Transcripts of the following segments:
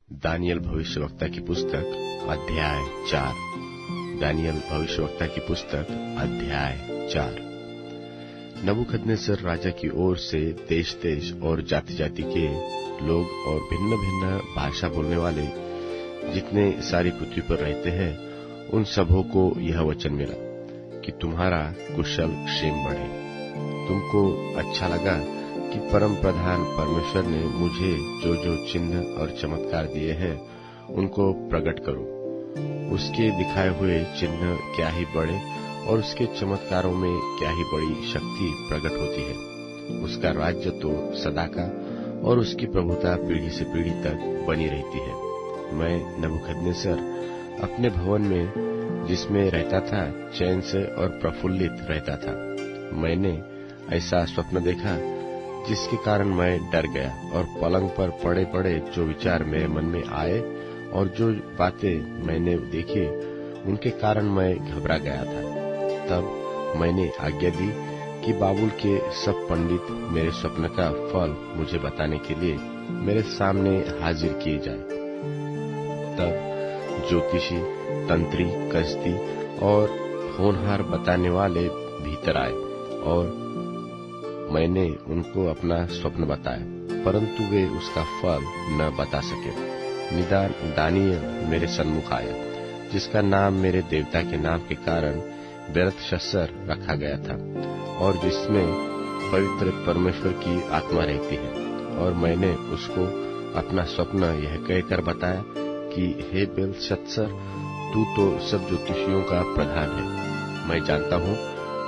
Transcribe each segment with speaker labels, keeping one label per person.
Speaker 1: Daniel भविष्यवक्ता की पुस्तक अध्याय 4। दानियल भविष्यवक्ता की पुस्तक अध्याय 4। नबूकदनेस्सर राजा की ओर से देश देश और जाति जाति के लोग और भिन्न भिन्न भाषा बोलने वाले जितने सारी पृथ्वी पर रहते हैं, उन सबों को यह वचन मिला कि तुम्हारा कुशल क्षेम बढ़े। तुमको अच्छा लगा कि परम प्रधान परमेश्वर ने मुझे जो जो चिन्ह और चमत्कार दिए हैं उनको प्रकट करो। उसके दिखाए हुए चिन्ह क्या ही बड़े और उसके चमत्कारों में क्या ही बड़ी शक्ति प्रकट होती है। उसका राज्य तो सदा का और उसकी प्रभुता पीढ़ी से पीढ़ी तक बनी रहती है। मैं नबूकदनेस्सर अपने भवन में जिसमें रहता था चैन से और प्रफुल्लित रहता था। मैंने ऐसा स्वप्न देखा जिसके कारण मैं डर गया और पलंग पर पड़े पड़े जो विचार मेरे मन में आए और जो बातें मैंने देखी उनके कारण मैं घबरा गया था। तब मैंने आज्ञा दी कि बाबुल के सब पंडित मेरे स्वप्न का फल मुझे बताने के लिए मेरे सामने हाजिर किए जाए। तब ज्योतिषी, तंत्री, कसदी और होनहार बताने वाले भीतर आए और मैंने उनको अपना स्वप्न बताया, परंतु वे उसका फल न बता सके। निदान दानियल मेरे सन्मुख आया, जिसका नाम मेरे देवता के नाम के कारण बेलतशस्सर रखा गया था और जिसमें पवित्र परमेश्वर की आत्मा रहती है। और मैंने उसको अपना स्वप्न यह कहकर बताया कि हे बेलतशस्सर, तू तो सब ज्योतिषियों का प्रधान है। मैं जानता हूँ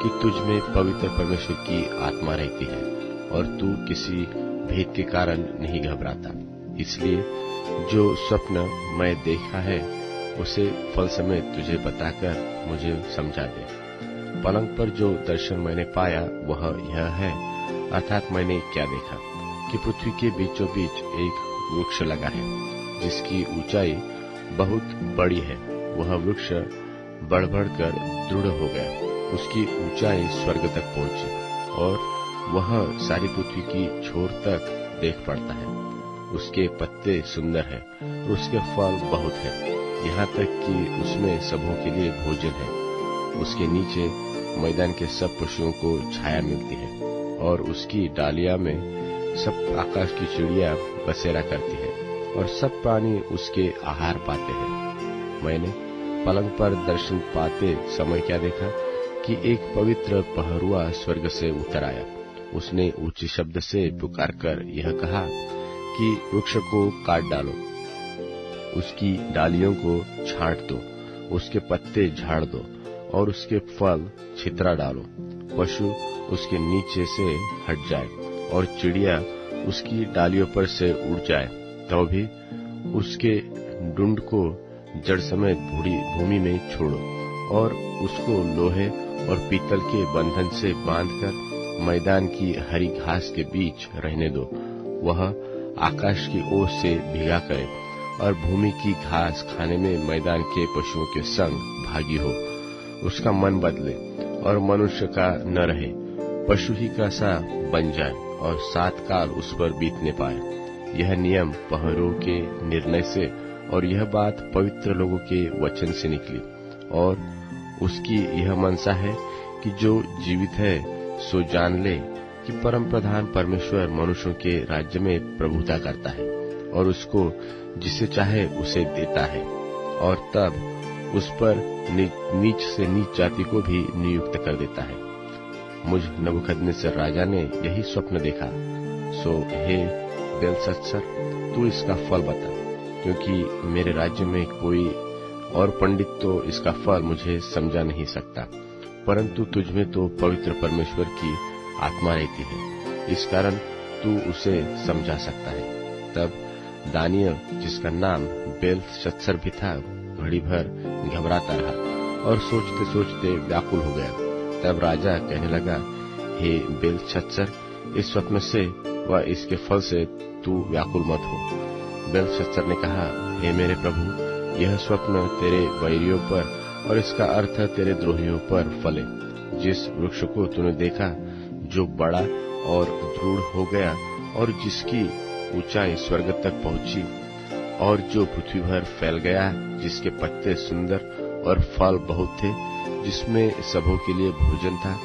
Speaker 1: कि तुझ में पवित्र परमेश्वर की आत्मा रहती है और तू किसी भेद के कारण नहीं घबराता। इसलिए जो स्वप्न मैं देखा है उसे फल समेत तुझे बताकर मुझे समझा दे। पलंग पर जो दर्शन मैंने पाया वह यह है, अर्थात मैंने क्या देखा कि पृथ्वी के बीचों बीच एक वृक्ष लगा है जिसकी ऊंचाई बहुत बड़ी है। वह वृक्ष बढ़ बढ़कर दृढ़ हो गया, उसकी ऊंचाई स्वर्ग तक पहुंची और वह सारी पृथ्वी की छोर तक देख पड़ता है। उसके पत्ते सुंदर हैं और उसके फल बहुत है, यहाँ तक कि उसमें सबों के लिए भोजन है। उसके नीचे मैदान के सब पशुओं को छाया मिलती है और उसकी डालिया में सब आकाश की चिड़िया बसेरा करती है और सब प्राणी उसके आहार पाते हैं। मैंने पलंग पर दर्शन पाते समय क्या देखा कि एक पवित्र पहरुआ स्वर्ग से उतर आया। उसने ऊंचे शब्द से पुकारकर यह कहा कि वृक्ष को काट डालो, उसकी डालियों को छांट दो, उसके पत्ते झाड़ दो और उसके फल छितरा डालो। पशु उसके नीचे से हट जाए और चिड़िया उसकी डालियों पर से उड़ जाए, तो भी उसके डुंड को जड़ समेत भूमि में छोड़ो और उसको लोहे और पीतल के बंधन से बांधकर मैदान की हरी घास के बीच रहने दो। वह आकाश की ओस से भीगा करे और भूमि की घास खाने में मैदान के पशुओं के संग भागी हो। उसका मन बदले और मनुष्य का न रहे, पशु ही का सा बन जाए और 7 काल उस पर बीतने पाए। यह नियम पहरुओं के निर्णय से और यह बात पवित्र लोगों के वचन से निकली। और उसकी यह मनसा है कि जो जीवित है सो जान ले कि परम प्रधान परमेश्वर मनुष्यों के राज्य में प्रभुता करता है और उसको जिसे चाहे उसे देता है और तब उस पर नीच से नीच जाति को भी नियुक्त कर देता है। मुझ नबूकदनेस्सर राजा ने यही स्वप्न देखा। सो हे बेलतशस्सर, तू इसका फल बता, क्योंकि मेरे राज्य में कोई और पंडित तो इसका फल मुझे समझा नहीं सकता, परंतु तुझमें तो पवित्र परमेश्वर की आत्मा रहती है, इस कारण तू उसे समझा सकता है। तब दानियल, जिसका नाम बेलतशस्सर भी था, घड़ी भर घबराता रहा और सोचते सोचते व्याकुल हो गया। तब राजा कहने लगा, हे बेलतशस्सर, इस स्वप्न से व इसके फल से तू व्याकुल मत हो। बेलतशस्सर ने कहा, हे मेरे प्रभु, यह स्वप्न तेरे वैरियों पर और इसका अर्थ तेरे द्रोहियों पर फले। जिस वृक्ष को तूने देखा जो बड़ा और दृढ़ हो गया और जिसकी ऊंचाई स्वर्ग तक पहुंची, और जो पृथ्वी भर फैल गया, जिसके पत्ते सुंदर और फल बहुत थे, जिसमें सबों के लिए भोजन था,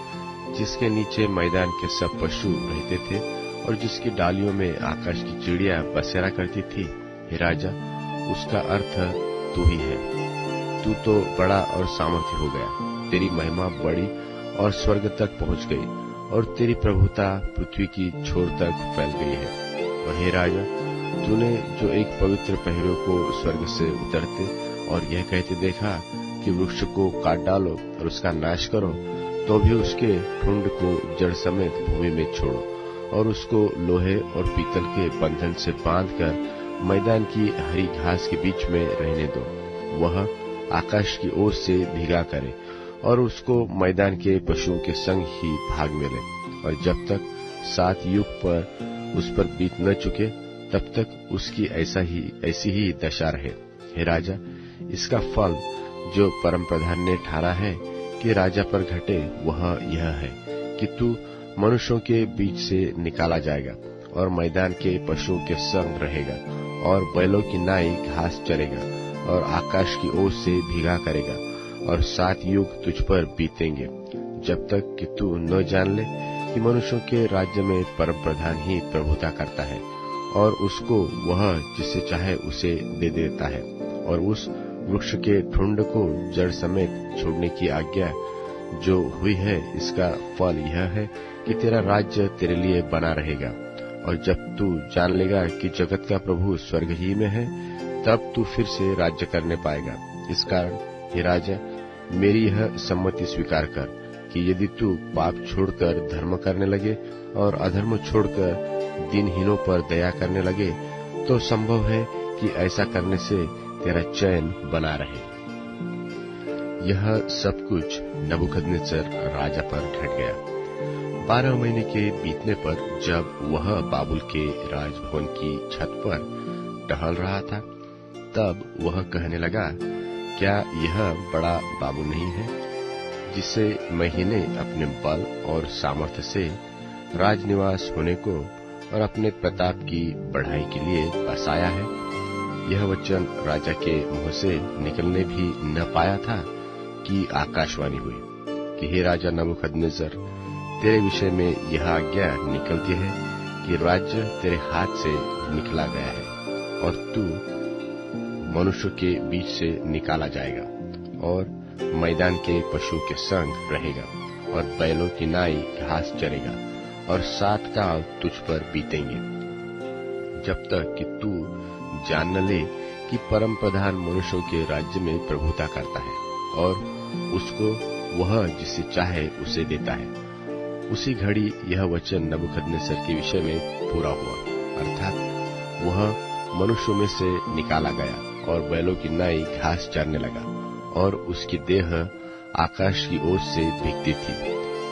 Speaker 1: जिसके नीचे मैदान के सब पशु रहते थे और जिसकी डालियों में आकाश की चिड़िया बसेरा करती थी। हे राजा, उसका अर्थ तू ही है। तू तो बड़ा और सामर्थ्य हो गया, तेरी महिमा बड़ी और स्वर्ग तक पहुंच गई और तेरी प्रभुता पृथ्वी की छोर तक फैल गई है। और हे राजा, तूने जो एक पवित्र पहरुए को स्वर्ग से उतरते और यह कहते देखा कि वृक्ष को काट डालो और उसका नाश करो, तो भी उसके ठुंड को जड़ समेत भूमि में छोड़ो और उसको लोहे और पीतल के बंधन से बांधकर मैदान की हरी घास के बीच में रहने दो। वह आकाश की ओर से भीगा करे और उसको मैदान के पशुओं के संग ही भाग मिले, और जब तक 7 युग पर उस पर बीत न चुके तब तक उसकी ऐसी ही दशा रहे। हे राजा, इसका फल जो परम प्रधान ने ठाना है कि राजा पर घटे, वह यह है कि तू मनुष्यों के बीच से निकाला जाएगा और मैदान के पशुओं के संग रहेगा और बैलों की नाई घास चरेगा और आकाश की ओर से भीगा करेगा, और 7 युग तुझ पर बीतेंगे, जब तक कि तू न जान ले कि मनुष्यों के राज्य में परम प्रधान ही प्रभुता करता है और उसको वह जिसे चाहे उसे दे देता है, और उस वृक्ष के ठुंड को जड़ समेत छोड़ने की आज्ञा जो हुई है, इसका फल यह है कि तेरा राज्य तेरे लिए बना रहेगा। और जब तू जान लेगा कि जगत का प्रभु स्वर्ग ही में है, तब तू फिर से राज्य करने पाएगा। इस कारण हे राजा, मेरी यह सम्मति स्वीकार कर कि यदि तू पाप छोड़कर धर्म करने लगे और अधर्म छोड़कर दीनहीनों पर दया करने लगे, तो संभव है कि ऐसा करने से तेरा चैन बना रहे। यह सब कुछ नबूकदनेस्सर राजा पर घट गया। 12 महीने के बीतने पर जब वह बाबुल के राजभवन की छत पर टहल रहा था, तब वह कहने लगा, क्या यह बड़ा बाबुल नहीं है, जिसे मैंने अपने बल और सामर्थ्य से राजनिवास होने को और अपने प्रताप की बढ़ाई के लिए बसाया है? यह वचन राजा के मुंह से निकलने भी न पाया था कि आकाशवाणी हुई कि हे राजा नबूकदनेस्सर, तेरे विषय में यह आज्ञा निकलती है कि राज्य तेरे हाथ से निकला गया है और तू मनुष्य के बीच से निकाला जाएगा और मैदान के पशु के संग रहेगा और बैलों की नाई घास चरेगा और 7 काल तुझ पर बीतेंगे, जब तक कि तू जान न ले कि परम प्रधान मनुष्यों के राज्य में प्रभुता करता है और उसको वह जिसे चाहे उसे देता है। उसी घड़ी यह वचन नबूकदनेस्सर के विषय में पूरा हुआ, अर्थात वह मनुष्यों में से निकाला गया और बैलों की नाई घास चरने लगा और उसकी देह आकाश की ओर से भीगती थी,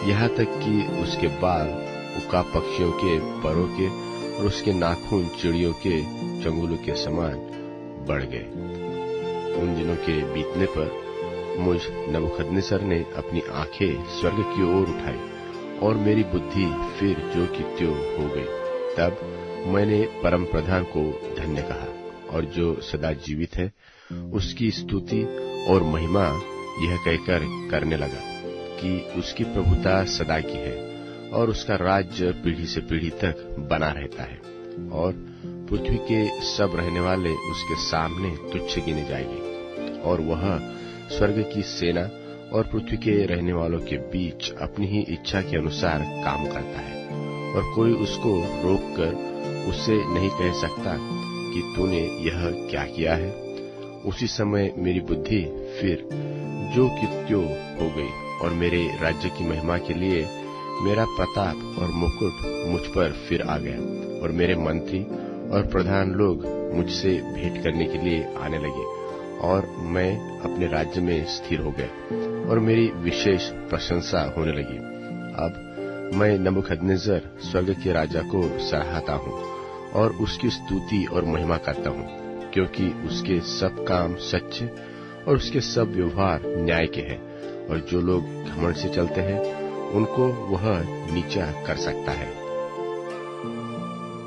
Speaker 1: यहाँ तक कि उसके बाल उका पक्षियों के परों के और उसके नाखून चिड़ियों के चंगुलों के समान बढ़ गए। उन दिनों के बीतने पर मुझ नबूकदनेस्सर ने अपनी आंखें स्वर्ग की ओर उठाई और मेरी बुद्धि फिर जो की त्यों हो गई। तब मैंने परम प्रधान को धन्य कहा और जो सदा जीवित है उसकी स्तुति और महिमा यह कहकर करने लगा कि उसकी प्रभुता सदा की है और उसका राज्य पीढ़ी से पीढ़ी तक बना रहता है और पृथ्वी के सब रहने वाले उसके सामने तुच्छ गिने जाएंगे। और वह स्वर्ग की सेना और पृथ्वी के रहने वालों के बीच अपनी ही इच्छा के अनुसार काम करता है और कोई उसको रोककर उससे नहीं कह सकता कि तूने यह क्या किया है। उसी समय मेरी बुद्धि फिर जो की त्यों हो गई और मेरे राज्य की महिमा के लिए मेरा प्रताप और मुकुट मुझ पर फिर आ गया और मेरे मंत्री और प्रधान लोग मुझसे भेंट करने के लिए आने लगे और मैं अपने राज्य में स्थिर हो गया और मेरी विशेष प्रशंसा होने लगी। अब मैं नबूकदनेस्सर स्वर्ग के राजा को सराहता हूँ और उसकी स्तुति और महिमा करता हूँ, क्योंकि उसके सब काम सच्चे और उसके सब व्यवहार न्याय के हैं और जो लोग घमंड से चलते हैं उनको वह नीचा कर सकता है।